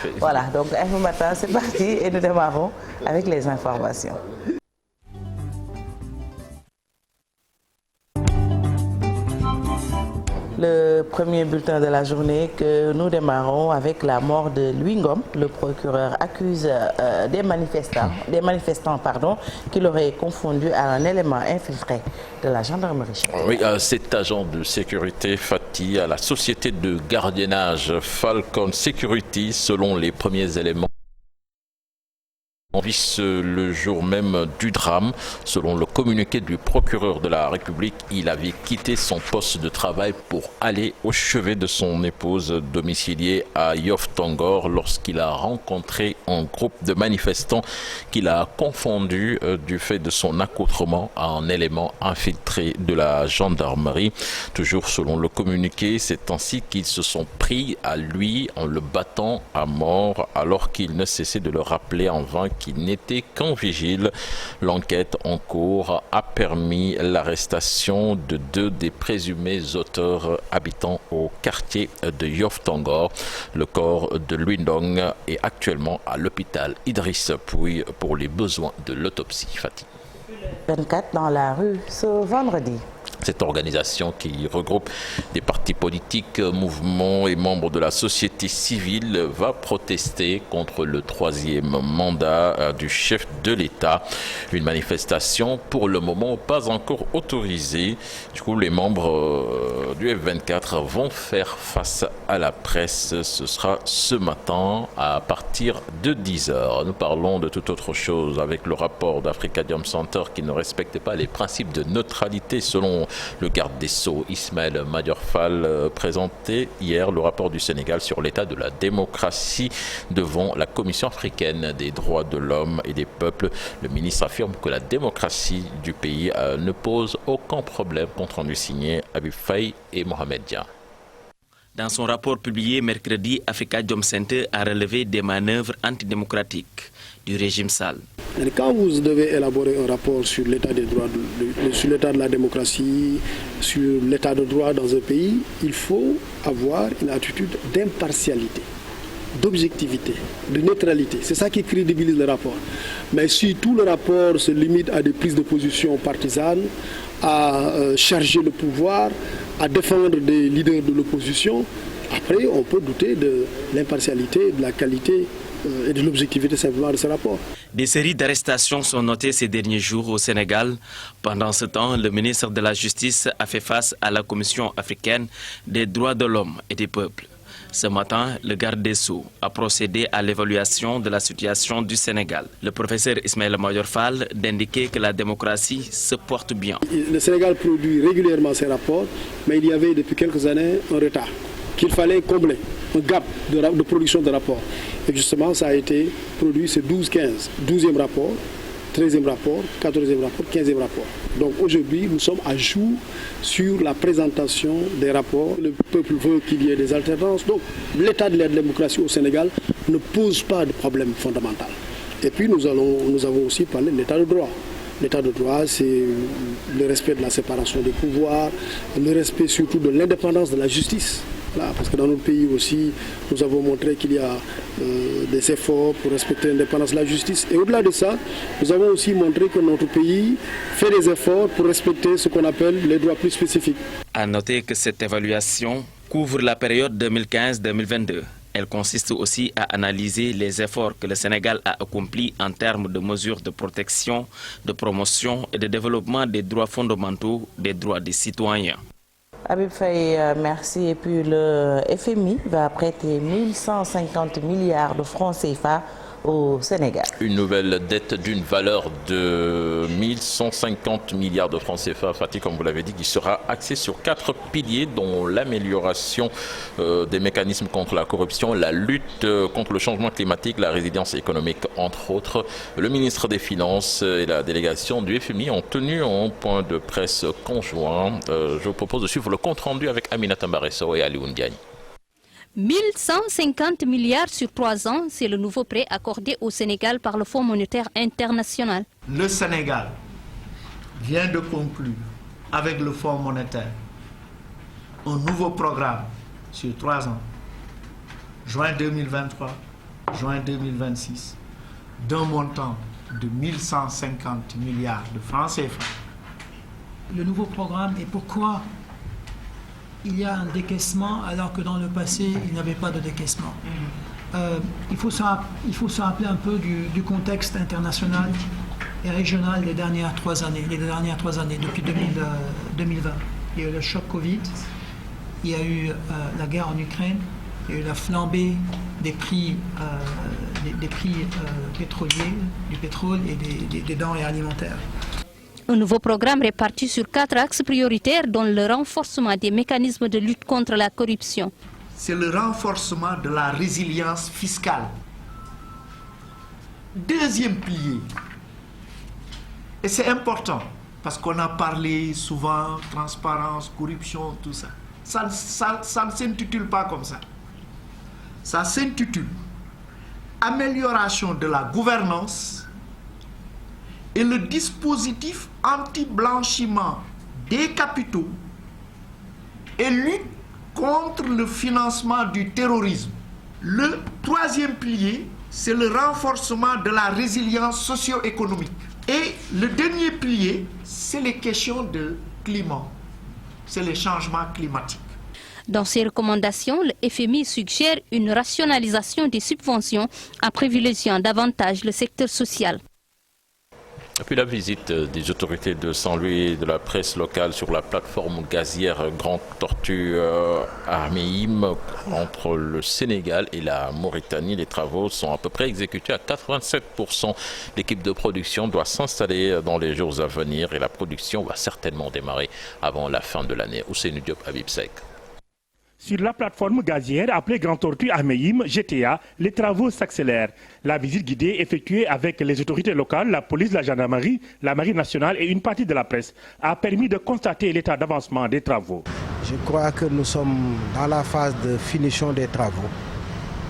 fait. Voilà, donc Info Matin, c'est parti et nous démarrons avec les informations. Le premier bulletin de la journée que nous démarrons avec la mort de Louis Ngom. Le procureur accuse des manifestants qui l'auraient confondu à un élément infiltré de la gendarmerie. Oui, cet agent de sécurité Fati à la société de gardiennage Falcon Security, selon les premiers éléments. Le jour même du drame, selon le communiqué du procureur de la République, il avait quitté son poste de travail pour aller au chevet de son épouse domiciliée à Yoff Tongor lorsqu'il a rencontré un groupe de manifestants qu'il a confondu du fait de son accoutrement à un élément infiltré de la gendarmerie. Toujours selon le communiqué, c'est ainsi qu'ils se sont pris à lui en le battant à mort alors qu'il ne cessait de le rappeler en vain qui n'était qu'en vigile. L'enquête en cours a permis l'arrestation de 2 des présumés auteurs habitant au quartier de Yoff Tongor. Le corps de Louis Ndong est actuellement à l'hôpital Idriss Pouye pour les besoins de l'autopsie. Fatih. 24 dans la rue ce vendredi. Cette organisation qui regroupe des partis politiques, mouvements et membres de la société civile va protester contre le 3e mandat du chef de l'État. Une manifestation pour le moment pas encore autorisée. Du coup, les membres du F24 vont faire face à la presse. Ce sera ce matin à partir de 10h. Nous parlons de toute autre chose avec le rapport d'Africadium Center qui ne respecte pas les principes de neutralité selon le garde des Sceaux Ismaël Madior Fall présentait hier le rapport du Sénégal sur l'état de la démocratie devant la Commission africaine des droits de l'homme et des peuples. Le ministre affirme que la démocratie du pays ne pose aucun problème. Compte rendu signé Habib Faye et Mohamed Dia. Dans son rapport publié mercredi, Africadium Center a relevé des manœuvres antidémocratiques du régime Sall. Quand vous devez élaborer un rapport sur l'état des droits, sur l'état de la démocratie, sur l'état de droit dans un pays, il faut avoir une attitude d'impartialité, d'objectivité, de neutralité. C'est ça qui crédibilise le rapport. Mais si tout le rapport se limite à des prises de position partisanes, à charger le pouvoir, à défendre des leaders de l'opposition, après on peut douter de l'impartialité, de la qualité et de l'objectivité simplement de ce rapport. Des séries d'arrestations sont notées ces derniers jours au Sénégal. Pendant ce temps, le ministre de la Justice a fait face à la Commission africaine des droits de l'homme et des peuples. Ce matin, le garde des Sceaux a procédé à l'évaluation de la situation du Sénégal. Le professeur Ismaël Madior Fall d'indiquer que la démocratie se porte bien. Le Sénégal produit régulièrement ses rapports, mais il y avait depuis quelques années un retard qu'il fallait combler, un gap de production de rapports. Et justement, ça a été produit, c'est 12-15, 12e rapport, 13e rapport, 14e rapport, 15e rapport. Donc aujourd'hui, nous sommes à jour sur la présentation des rapports. Le peuple veut qu'il y ait des alternances. Donc l'état de la démocratie au Sénégal ne pose pas de problème fondamental. Et puis nous avons aussi parlé de l'état de droit. L'état de droit, c'est le respect de la séparation des pouvoirs, le respect surtout de l'indépendance de la justice. Là, parce que dans notre pays aussi, nous avons montré qu'il y a des efforts pour respecter l'indépendance de la justice. Et au-delà de ça, nous avons aussi montré que notre pays fait des efforts pour respecter ce qu'on appelle les droits plus spécifiques. À noter que cette évaluation couvre la période 2015-2022. Elle consiste aussi à analyser les efforts que le Sénégal a accomplis en termes de mesures de protection, de promotion et de développement des droits fondamentaux, des droits des citoyens. Habib Faye, merci. Et puis le FMI va prêter 1150 milliards de francs CFA au Sénégal. Une nouvelle dette d'une valeur de 1150 milliards de francs CFA, Fatih, comme vous l'avez dit, qui sera axée sur 4 piliers, dont l'amélioration des mécanismes contre la corruption, la lutte contre le changement climatique, la résilience économique, entre autres. Le ministre des Finances et la délégation du FMI ont tenu un point de presse conjoint. Je vous propose de suivre le compte-rendu avec Aminata Mbaresso et Aliou Ndiaye. 1150 milliards sur 3 ans, c'est le nouveau prêt accordé au Sénégal par le Fonds monétaire international. Le Sénégal vient de conclure avec le Fonds monétaire un nouveau programme sur 3 ans, juin 2023, juin 2026, d'un montant de 1150 milliards de francs CFA. Le nouveau programme et pourquoi il y a un décaissement alors que dans le passé, il n'y avait pas de décaissement. Il faut se rappeler un peu du contexte international et régional des dernières 3 années, depuis 2020. Il y a eu le choc Covid, il y a eu la guerre en Ukraine, il y a eu la flambée des prix pétroliers, du pétrole et des denrées alimentaires. Un nouveau programme réparti sur 4 axes prioritaires dont le renforcement des mécanismes de lutte contre la corruption. C'est le renforcement de la résilience fiscale. Deuxième pilier, et c'est important, parce qu'on a parlé souvent transparence, corruption, tout ça. Ça ne s'intitule pas comme ça. Ça s'intitule amélioration de la gouvernance et le dispositif anti-blanchiment des capitaux et lutte contre le financement du terrorisme. Le troisième pilier, c'est le renforcement de la résilience socio-économique. Et le dernier pilier, c'est les questions de climat, c'est les changements climatiques. Dans ses recommandations, le FMI suggère une rationalisation des subventions en privilégiant davantage le secteur social. Et puis la visite des autorités de Saint-Louis et de la presse locale sur la plateforme gazière Grande Tortue à Ahmeyim entre le Sénégal et la Mauritanie. Les travaux sont à peu près exécutés à 87%. L'équipe de production doit s'installer dans les jours à venir et la production va certainement démarrer avant la fin de l'année. Ousseynou Diop, Habib Seck. Sur la plateforme gazière appelée Grand Tortue Ahmeyim, GTA, les travaux s'accélèrent. La visite guidée effectuée avec les autorités locales, la police, la gendarmerie, la marine nationale et une partie de la presse a permis de constater l'état d'avancement des travaux. Je crois que nous sommes dans la phase de finition des travaux.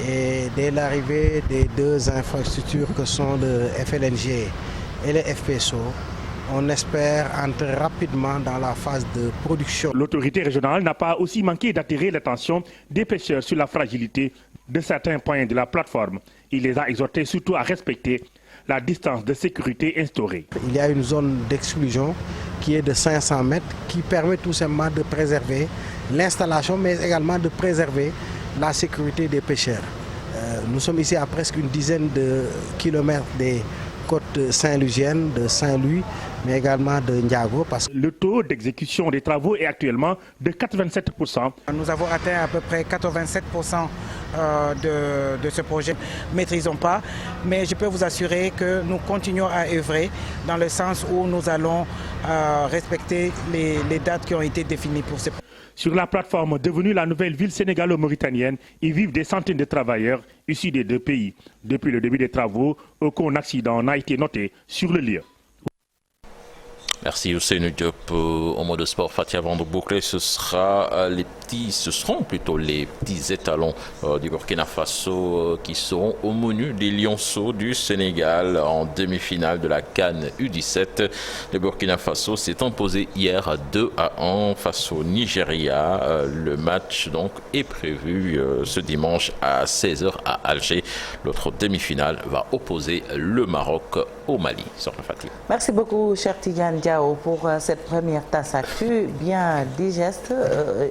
Et dès l'arrivée des 2 infrastructures que sont le FLNG et le FPSO, on espère entrer rapidement dans la phase de production. L'autorité régionale n'a pas aussi manqué d'attirer l'attention des pêcheurs sur la fragilité de certains points de la plateforme. Il les a exhortés surtout à respecter la distance de sécurité instaurée. Il y a une zone d'exclusion qui est de 500 mètres qui permet tout simplement de préserver l'installation mais également de préserver la sécurité des pêcheurs. Nous sommes ici à presque une dizaine de kilomètres des côtes saint-louisiennes, de Saint-Louis, mais également de Ndiago. Le taux d'exécution des travaux est actuellement de 87%. Nous avons atteint à peu près 87% de ce projet. Nous ne maîtrisons pas, mais je peux vous assurer que nous continuons à œuvrer dans le sens où nous allons respecter les dates qui ont été définies pour ce projet. Sur la plateforme devenue la nouvelle ville sénégalo-mauritanienne, y vivent des centaines de travailleurs issus des 2 pays. Depuis le début des travaux, aucun accident n'a été noté sur le lieu. Merci Ousseynou Diop. Au mot de sport, Fatia, avant de boucler, ce seront plutôt les petits étalons du Burkina Faso qui seront au menu des Lionceaux du Sénégal en demi-finale de la CAN U17. Le Burkina Faso s'est imposé hier 2-1 face au Nigeria. Le match donc est prévu ce dimanche à 16h à Alger. L'autre demi-finale va opposer le Maroc au Mali. Merci beaucoup, cher Tidiane Diao, pour cette première tasse actu bien digeste.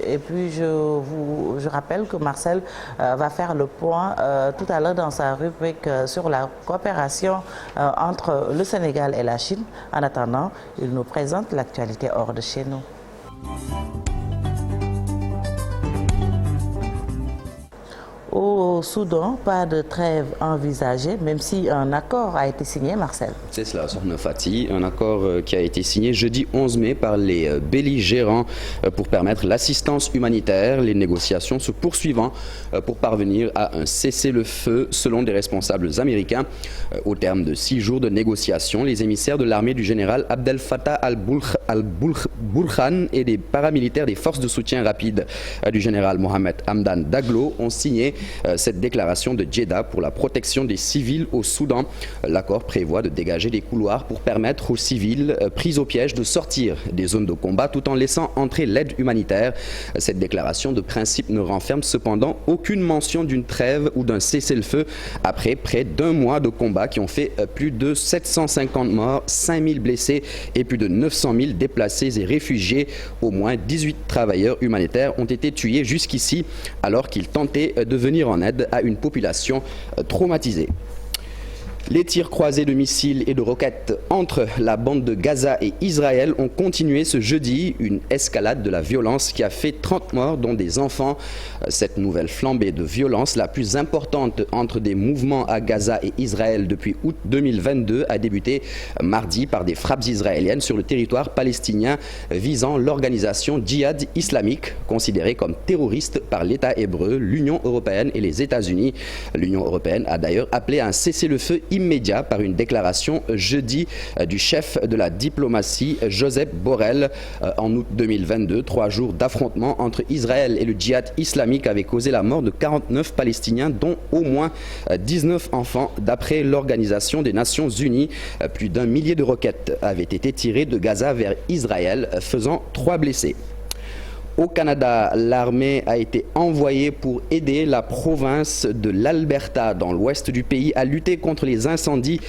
Et puis, je rappelle que Marcel va faire le point tout à l'heure dans sa rubrique sur la coopération entre le Sénégal et la Chine. En attendant, il nous présente l'actualité hors de chez nous. Au Soudan, pas de trêve envisagée, même si un accord a été signé, Marcel. C'est cela, Sokhna Fati, un accord qui a été signé jeudi 11 mai par les belligérants pour permettre l'assistance humanitaire, les négociations se poursuivant pour parvenir à un cessez-le-feu selon des responsables américains. Au terme de 6 jours de négociations, les émissaires de l'armée du général Abdel Fattah al-Burhan et des paramilitaires des forces de soutien rapide du général Mohamed Hamdan Daglo ont signé cette cette déclaration de Jeddah pour la protection des civils au Soudan. L'accord prévoit de dégager des couloirs pour permettre aux civils pris au piège de sortir des zones de combat tout en laissant entrer l'aide humanitaire. Cette déclaration de principe ne renferme cependant aucune mention d'une trêve ou d'un cessez-le-feu après près d'un mois de combats qui ont fait plus de 750 morts, 5000 blessés et plus de 900 000 déplacés et réfugiés. Au moins 18 travailleurs humanitaires ont été tués jusqu'ici alors qu'ils tentaient de venir en aide à une population traumatisée. Les tirs croisés de missiles et de roquettes entre la bande de Gaza et Israël ont continué ce jeudi, une escalade de la violence qui a fait 30 morts, dont des enfants. Cette nouvelle flambée de violence, la plus importante entre des mouvements à Gaza et Israël depuis août 2022, a débuté mardi par des frappes israéliennes sur le territoire palestinien visant l'organisation Djihad islamique, considérée comme terroriste par l'État hébreu, l'Union européenne et les États-Unis. L'Union européenne a d'ailleurs appelé à un cessez-le-feu immédiat par une déclaration jeudi du chef de la diplomatie Joseph Borrell. En août 2022, 3 jours d'affrontement entre Israël et le djihad islamique avaient causé la mort de 49 Palestiniens, dont au moins 19 enfants. D'après l'Organisation des Nations Unies, plus d'1 millier de roquettes avaient été tirées de Gaza vers Israël, faisant 3 blessés. Au Canada, l'armée a été envoyée pour aider la province de l'Alberta, dans l'ouest du pays, à lutter contre les incendies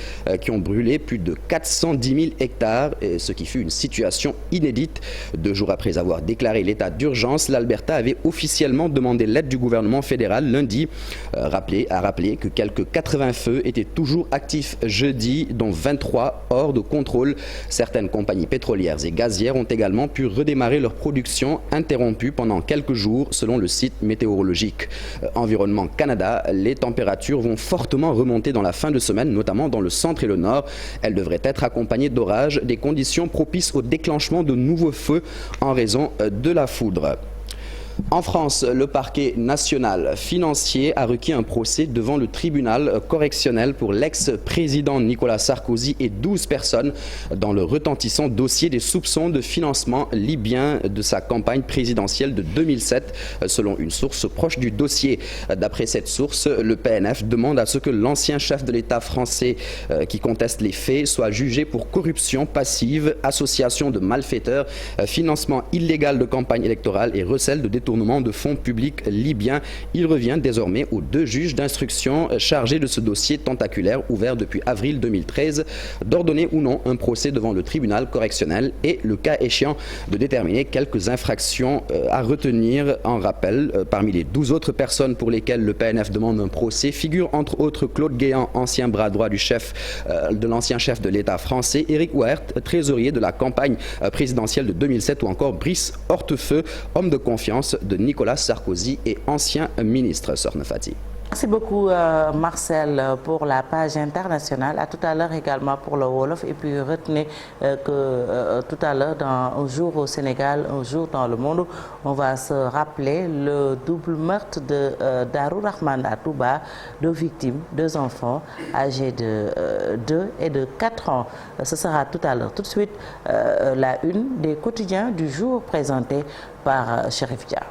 qui ont brûlé plus de 410 000 hectares, ce qui fut une situation inédite. 2 jours après avoir déclaré l'état d'urgence, l'Alberta avait officiellement demandé l'aide du gouvernement fédéral lundi. A rappelé que quelques 80 feux étaient toujours actifs jeudi, dont 23 hors de contrôle. Certaines compagnies pétrolières et gazières ont également pu redémarrer leur production interrompue pendant quelques jours, selon le site météorologique Environnement Canada. Les températures vont fortement remonter dans la fin de semaine, notamment dans le centre et le nord. Elles devraient être accompagnées d'orages, des conditions propices au déclenchement de nouveaux feux en raison de la foudre. En France, le parquet national financier a requis un procès devant le tribunal correctionnel pour l'ex-président Nicolas Sarkozy et 12 personnes dans le retentissant dossier des soupçons de financement libyen de sa campagne présidentielle de 2007, selon une source proche du dossier. D'après cette source, le PNF demande à ce que l'ancien chef de l'État français qui conteste les faits soit jugé pour corruption passive, association de malfaiteurs, financement illégal de campagne électorale et recel de détournement de fonds publics libyens. Il revient désormais aux 2 juges d'instruction chargés de ce dossier tentaculaire ouvert depuis avril 2013 d'ordonner ou non un procès devant le tribunal correctionnel et, le cas échéant, de déterminer quelques infractions à retenir. En rappel, parmi les 12 autres personnes pour lesquelles le PNF demande un procès figurent entre autres Claude Guéant, ancien bras droit du de l'ancien chef de l'État français, Éric Woerth, trésorier de la campagne présidentielle de 2007, ou encore Brice Hortefeux, homme de confiance de Nicolas Sarkozy et ancien ministre. Sorna Fati. Merci beaucoup Marcel pour la page internationale. À tout à l'heure également pour le Wolof. Et puis retenez que tout à l'heure, dans Un jour au Sénégal, un jour dans le monde, on va se rappeler le double meurtre de Darou Rahman à Touba, 2 victimes, 2 enfants âgés de 2 et de 4 ans. Ce sera tout à l'heure. Tout de suite, la une des quotidiens du jour présentée par Chérif Dia.